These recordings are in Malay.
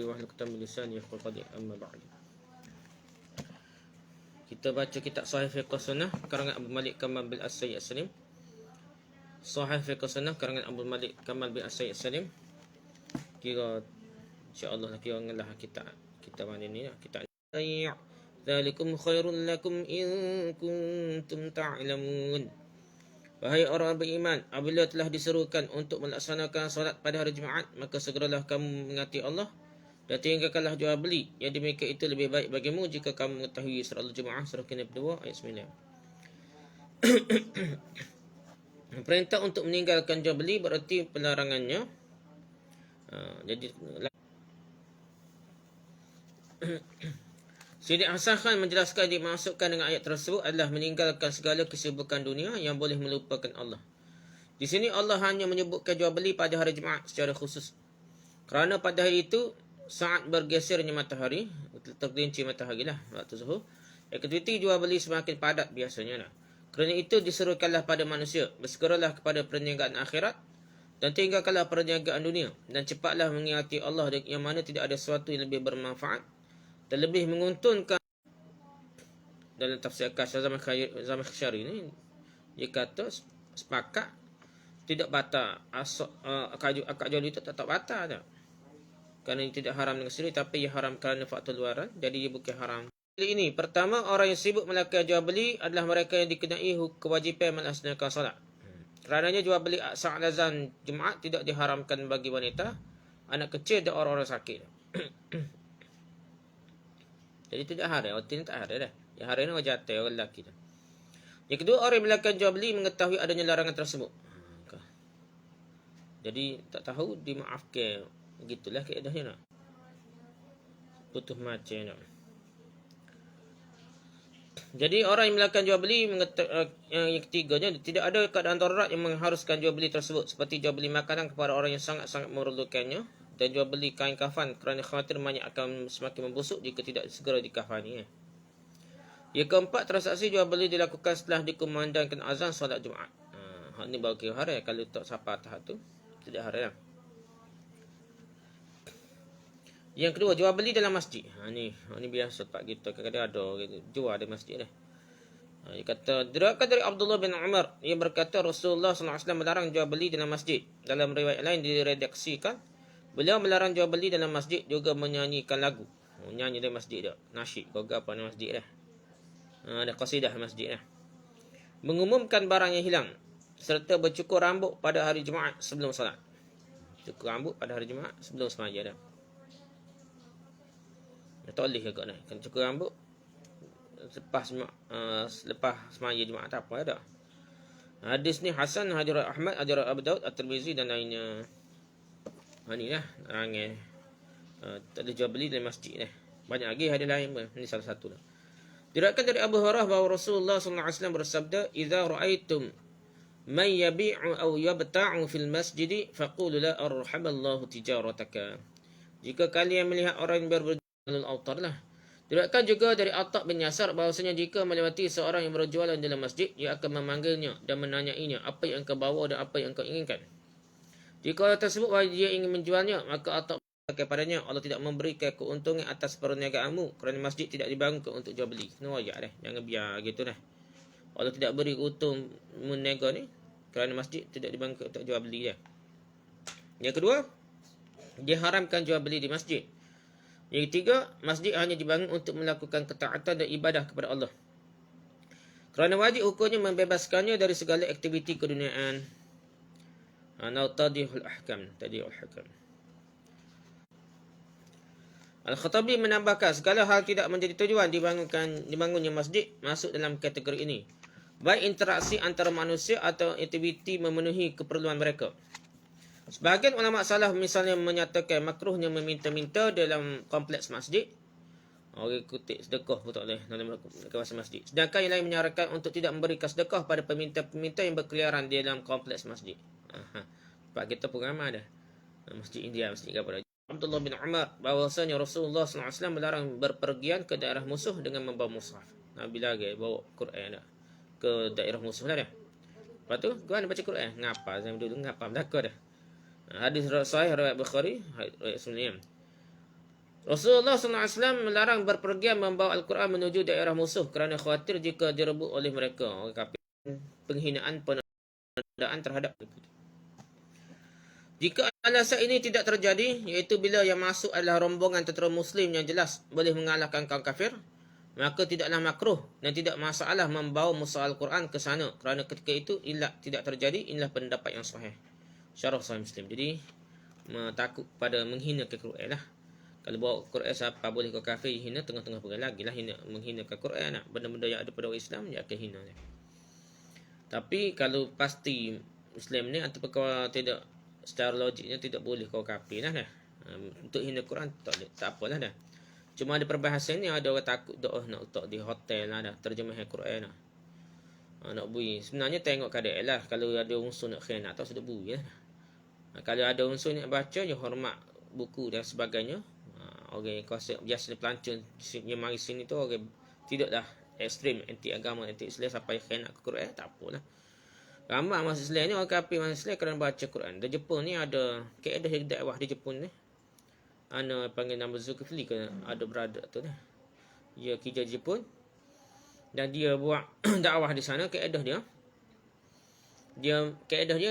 Wahlul 'uqdatam min lisani yafqahu qawli. Amma ba'd. Kita baca kitab Sahih Fiqh Sunnah karangan Abu Malik Kamal bin As-Sayyid As-Salim. Sahih Fiqh Sunnah karangan Abu Malik Kamal bin As-Sayyid As-Salim. Kira insya-Allah kira ngalah kita mana ni kita Dzalikum khairul lakum in kuntum ta'lamun. Wahai orang beriman, apabila telah diserukan untuk melaksanakan solat pada hari Jumaat, maka segeralah kamu mengasihi Allah dan tinggalkanlah jual beli. Yang demikian itu lebih baik bagimu jika kamu mengetahui surah Al-Jumu'ah surah ke-2 ayat 9. Perintah untuk meninggalkan jual beli berarti pelarangannya. Jadi Sidi Hasan Khan menjelaskan dimaksudkan dengan ayat tersebut adalah meninggalkan segala kesibukan dunia yang boleh melupakan Allah. Di sini Allah hanya menyebutkan jual beli pada hari Jumaat secara khusus. Kerana pada hari itu saat bergesernya matahari, tergelincir matahari lah waktu zuhur, aktiviti jual beli semakin padat biasanya lah. Kerana itu diserukanlah pada manusia, bersegeralah kepada perniagaan akhirat dan tinggalkanlah perniagaan dunia dan cepatlah mengingati Allah yang mana tidak ada sesuatu yang lebih bermanfaat dan lebih menguntungkan. Dalam tafsir Kasyaf Zaman Khasyari ni dia kata sepakat tidak batal akad jual itu tak batal dah. Kerana ia tidak haram dengan sendiri, tapi ia haram kerana faktor luaran, jadi ia bukan haram. Ini pertama, orang yang sibuk melakukan jual beli adalah mereka yang dikenai kewajipan melaksanakan solat. Kerananya jual beli saat azan Jumaat tidak diharamkan bagi wanita, anak kecil dan orang-orang sakit. Jadi tidak haram, waktu ini tak haram dah. Yang haram ni orang jatuh, orang lelaki dah. Yang kedua, orang yang melakukan jual beli mengetahui adanya larangan tersebut. Jadi tak tahu, dimaafkan. Begitulah keadaannya nak. Putus macam nak. Jadi orang yang melakukan jual beli yang ketiganya, tidak ada keadaan darurat yang mengharuskan jual beli tersebut, seperti jual beli makanan kepada orang yang sangat-sangat memerlukannya dan jual beli kain kafan kerana khawatir mayat akan semakin membusuk jika tidak segera dikafani. Yang keempat, transaksi jual beli dilakukan setelah dikumandangkan azan solat Jumaat. Hal ni baru kira haram. Kalau tak sampai tahap tu tidak haram. Yang kedua, jual beli dalam masjid. Ni biasa tak kita kadang-kadang ada jual di masjid dah. Dia kata, diriwayatkan dari Abdullah bin Umar, ia berkata Rasulullah SAW melarang jual beli dalam masjid. Dalam riwayat lain diredaksikan, beliau melarang jual beli dalam masjid juga menyanyikan lagu. Nyanyi di masjid dah. Nasyid kau apa di masjid dah. Ada qasidah masjid dah. Mengumumkan barang yang hilang serta bercukur rambut pada hari Jumaat sebelum solat. Cukur rambut pada hari Jumaat sebelum semaya dah. Tak boleh agak ni. Kan cukur rambut lepas semaya Jumaat tak apa dah. Hadis ni Hasan, Hadirat Ahmad, Hadirat Abu Daud, At-Tirmizi dan lainnya. Ni lah larangan tak ada jual beli dalam masjid dah. Banyak lagi hadis lain pun. Ini salah satu lah. Diriwayatkan dari Abu Hurairah bahawa Rasulullah SAW bersabda, "Idza ra'aitum man yabi'u aw yabta'u fil masjid faqulu la arhamallahu tijarataka." Jika kalian melihat orang yang berjualan autar lah. Diriwayatkan juga dari Atha bin Yasar bahawasanya jika melewati seorang yang berjualan dalam masjid, ia akan memanggilnya dan menanyainya apa yang engkau bawa dan apa yang engkau inginkan. Jika orang tersebut dia ingin menjualnya, maka Atha kepadanya, Allah tidak memberikan keuntungan atas perniagaanmu kerana masjid tidak dibangunkan untuk jual beli. Kena royak dah. Jangan biar gitu dah. Allah tidak beri untung meniaga ni kerana masjid tidak dibangunkan untuk jual beli dah. Yang kedua, diharamkan jual beli di masjid. Yang ketiga, masjid hanya dibangun untuk melakukan ketaatan dan ibadah kepada Allah. Kerana wajib hukumnya membebaskannya dari segala aktiviti keduniaan. Tadihul ahkam. Al-Khattabi menambahkan segala hal tidak menjadi tujuan dibangunnya masjid masuk dalam kategori ini. Baik interaksi antara manusia atau aktiviti memenuhi keperluan mereka. Sebahagian ulama salaf misalnya menyatakan makruhnya meminta-minta dalam kompleks masjid. Orang kutip sedekah pun tak boleh dalam kawasan masjid. Sedangkan yang lain menyarankan untuk tidak memberikan sedekah pada peminta-peminta yang berkeliaran di dalam kompleks masjid. Sebab kita pun ramai dah. Masjid India, masjid apa dah. Abdullah bin Umar bahawasanya Rasulullah SAW melarang berpergian ke daerah musuh dengan membawa mushaf. Nabi lagi bawa Quran dah ke daerah musuh lah dah. Lepas tu, gua nak baca Quran. Ngapa? Saya dulu ngapa belakang dah. Hadis sahih riwayat Bukhari, riwayat Muslim. Rasulullah SAW melarang berpergian membawa Al-Quran menuju daerah musuh kerana khawatir jika direbut oleh mereka. Orang kafir, penghinaan penodaan terhadap mereka. Jika alasan ini tidak terjadi, iaitu bila yang masuk adalah rombongan tentera Muslim yang jelas boleh mengalahkan kaum kafir, maka tidaklah makruh dan tidak masalah membawa musa Al-Quran ke sana kerana ketika itu ilat tidak terjadi. Inilah pendapat yang sahih. Syarah Sahih Muslim. Jadi takut pada menghina ke Quran lah. Kalau bawa Quran siapa boleh kau kafir hina, tengah-tengah pergi lagi lah hina, menghina ke Quran lah. Benda-benda yang ada pada orang Islam dia akan hina. Tapi kalau pasti Muslim ni atau perkara tidak secara logiknya tidak boleh kau kafir lah dah. Untuk hina Quran tak apalah dah. Cuma ada perbahasan ni ada orang takut doa nak letak di hotel lah dah, terjemah Quran lah. Nak bui. Sebenarnya tengok keadaan lah. Kalau ada unsur nak khianat atau sudah bui lah. Kalau ada unsur nak baca, ya hormat buku dan sebagainya. Orang kuasa biasa pelancong yang mari sini tu orang tidak dah ekstrim, anti agama, anti Islam sampai khianat ke Quran, tak apalah. Ramai masuk Islam ni orang kafir masuk Islam kerana baca Quran. Di Jepun ni ada kaedah yang dakwah di Jepun ni. Ana panggil nama Zulkifli ke ada brother tu ni. Dia kerja Jepun dan dia buat dakwah di sana. Kaedah dia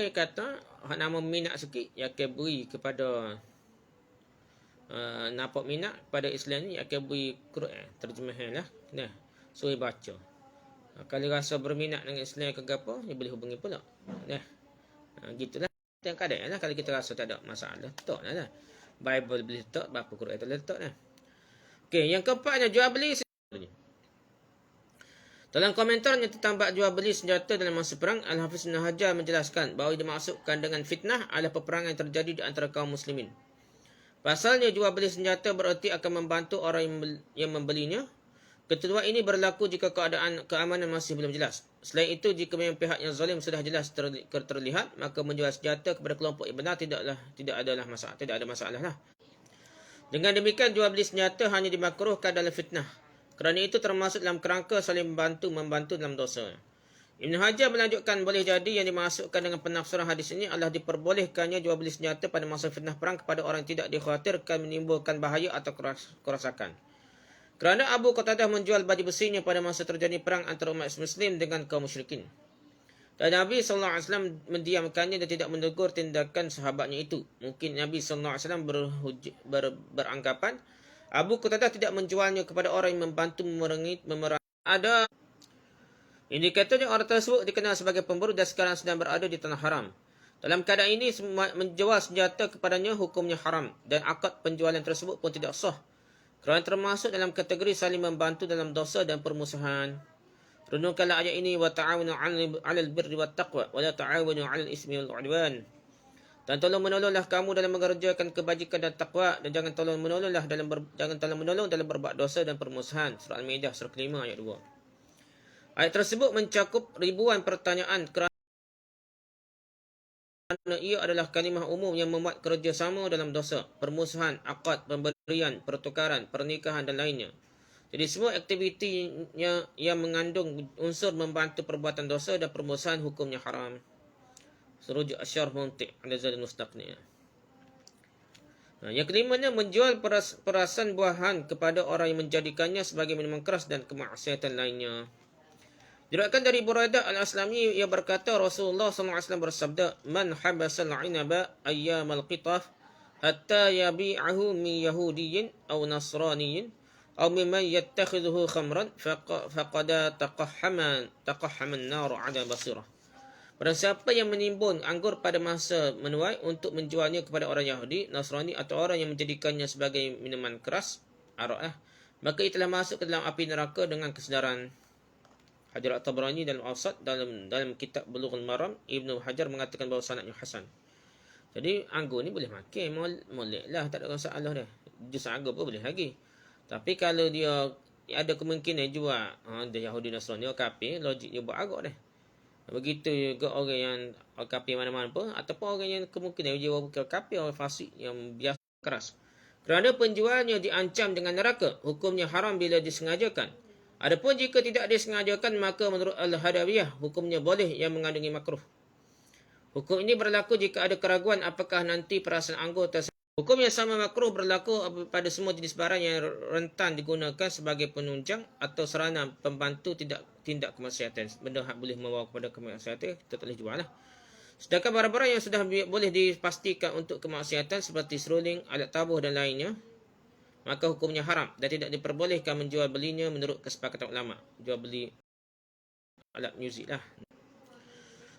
kata hak nama minat sikit yang akan beri kepada nampak minat pada Islam ni akan beri Quran terjemahan lah. Nah, suruh baca. Kalau rasa berminat dengan Islam ke apa, dia boleh hubungi pula. Nah, gitulah. Tengok keadaan lah. Kalau kita rasa tak ada masalah, letak lah. Bible boleh letak, berapa Quran tu letak lah. Okey, yang keempatnya jual beli senjata. Dalam komentarnya tentang bab jual beli senjata dalam masa perang, Al-Hafiz Ibn Hajar menjelaskan bahawa dimaksudkan dengan fitnah adalah peperangan yang terjadi di antara kaum muslimin. Pasalnya jual beli senjata bererti akan membantu orang yang membelinya. Ketentuan ini berlaku jika keadaan keamanan masih belum jelas. Selain itu, jika memang pihak yang zalim sudah jelas terlihat, maka menjual senjata kepada kelompok yang benar tidak ada masalah lah. Dengan demikian, jual beli senjata hanya dimakruhkan dalam fitnah. Kerana itu termasuk dalam kerangka saling membantu dalam dosa. Ibn Hajar melanjutkan boleh jadi yang dimasukkan dengan penafsiran hadis ini adalah diperbolehkannya jual beli senjata pada masa fitnah perang kepada orang yang tidak dikhawatirkan menimbulkan bahaya atau kerosakan. Kerana Abu Qatadah menjual baju besinya pada masa terjadi perang antara umat Muslim dengan kaum musyrikin. Dan Nabi SAW mendiamkannya dan tidak menegur tindakan sahabatnya itu. Mungkin Nabi SAW beranggapan Abu Qatadah tidak menjualnya kepada orang yang membantu memerangi. Ada indikatornya orang tersebut dikenal sebagai pemburu dan sekarang sedang berada di tanah haram. Dalam keadaan ini, menjual senjata kepadanya hukumnya haram dan akad penjualan tersebut pun tidak sah. Kerana termasuk dalam kategori saling membantu dalam dosa dan permusuhan. Renungkanlah ayat ini, wa ta'awunu 'alal birri wat taqwa wa la ta'awunu 'alal ismi wal 'udwan. Dan tolong menolonglah kamu dalam mengerjakan kebajikan dan takwa, dan jangan tolong menolong dalam berbuat dosa dan permusuhan. Surah Al-Maidah surah ke-5 ayat 2. Ayat tersebut mencakup ribuan pertanyaan kerana ia adalah kalimah umum yang memuat kerjasama dalam dosa, permusuhan, akad, pemberian, pertukaran, pernikahan dan lainnya. Jadi semua aktiviti yang mengandung unsur membantu perbuatan dosa dan permusuhan hukumnya haram. Serujuk Asyarh Mumti' ala Zadul Mustaqni'. Yang kelimanya, menjual perasan buahan kepada orang yang menjadikannya sebagai minuman keras dan kemaksiatan lainnya. Diriwayatkan dari Buraidah Al-Aslami, ia berkata Rasulullah SAW bersabda, "Man habasal 'inaba ayyamal qitaf hatta yabi'ahu min yahudiyyin aw nasraniyyin aw mimman yattakhidhuhu khamran faqad taqahhama an-nar 'ala basirah." Barang siapa yang menimbun anggur pada masa menuai untuk menjualnya kepada orang Yahudi, Nasrani atau orang yang menjadikannya sebagai minuman keras, arak, maka ia telah masuk ke dalam api neraka dengan kesedaran. Hajar At-Tabrani dalam Awsat, dalam kitab Bulughul Maram, Ibnu Hajar mengatakan bahawa sanadnya hasan. Jadi anggur ni boleh makan, molek lah, tak ada masalah dah. Jus anggur pun boleh lagi. Tapi kalau dia ada kemungkinan jual dia Yahudi Nasrani dia kafir, logik dia buat agak dah. Begitu juga orang yang kafir mana-mana pun, ataupun orang yang kemungkinan dia bukan kafir, orang fasik yang biasa keras. Kerana penjualnya diancam dengan neraka, hukumnya haram bila disengajakan. Adapun jika tidak disengajakan, maka menurut Al-Hadawiyah hukumnya boleh yang mengandungi makruh. Hukum ini berlaku jika ada keraguan apakah nanti perasan anggur tersebut Hukum yang sama makruh berlaku pada semua jenis barang yang rentan digunakan sebagai penunjang atau sarana pembantu tindak kemaksiatan. Benda yang boleh membawa kepada kemaksiatan, kita tak boleh jual lah. Sedangkan barang-barang yang sudah boleh dipastikan untuk kemaksiatan seperti seruling, alat tabuh dan lainnya, maka hukumnya haram dan tidak diperbolehkan menjual belinya menurut kesepakatan ulama. Jual beli alat muzik lah.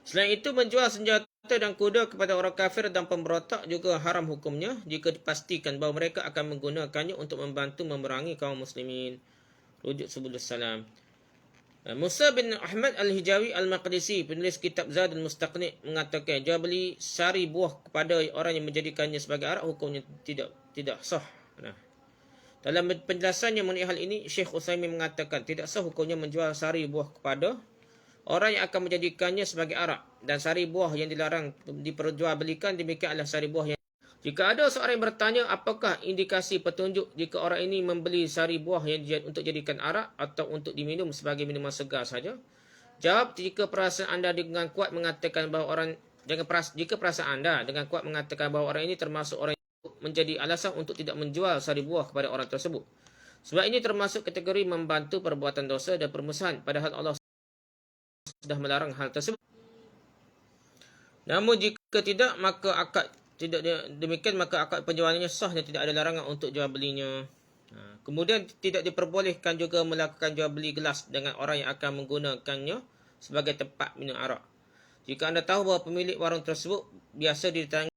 Selain itu, menjual senjata dan kuda kepada orang kafir dan pemberontak juga haram hukumnya jika dipastikan bahawa mereka akan menggunakannya untuk membantu memerangi kaum muslimin. Rujuk Subulus Salam. Musa bin Ahmad Al-Hijawi Al-Maqdisi, penulis kitab Zad Al-Mustaqni, mengatakan jual beli sari buah kepada orang yang menjadikannya sebagai arak hukumnya tidak sah. Nah, dalam penjelasannya mengenai hal ini, Syekh Utsaimin mengatakan tidak sah hukumnya menjual sari buah kepada orang yang akan menjadikannya sebagai arak, dan sari buah yang dilarang diperjualbelikan demikian adalah sari buah yang jika ada seorang yang bertanya apakah indikasi petunjuk jika orang ini membeli sari buah yang untuk jadikan arak atau untuk diminum sebagai minuman segar saja, jawab, jika perasaan anda dengan kuat mengatakan bahawa jika perasaan anda dengan kuat mengatakan bahawa orang ini termasuk orang yang menjadi alasan untuk tidak menjual sari buah kepada orang tersebut, sebab ini termasuk kategori membantu perbuatan dosa dan permusuhan, padahal Allah sudah melarang hal tersebut. Namun jika tidak, maka akad tidak demikian, maka akad penjualannya sah dan tidak ada larangan untuk jual belinya. Kemudian tidak diperbolehkan juga melakukan jual beli gelas dengan orang yang akan menggunakannya sebagai tempat minum arak. Jika anda tahu bahawa pemilik warung tersebut biasa didatangi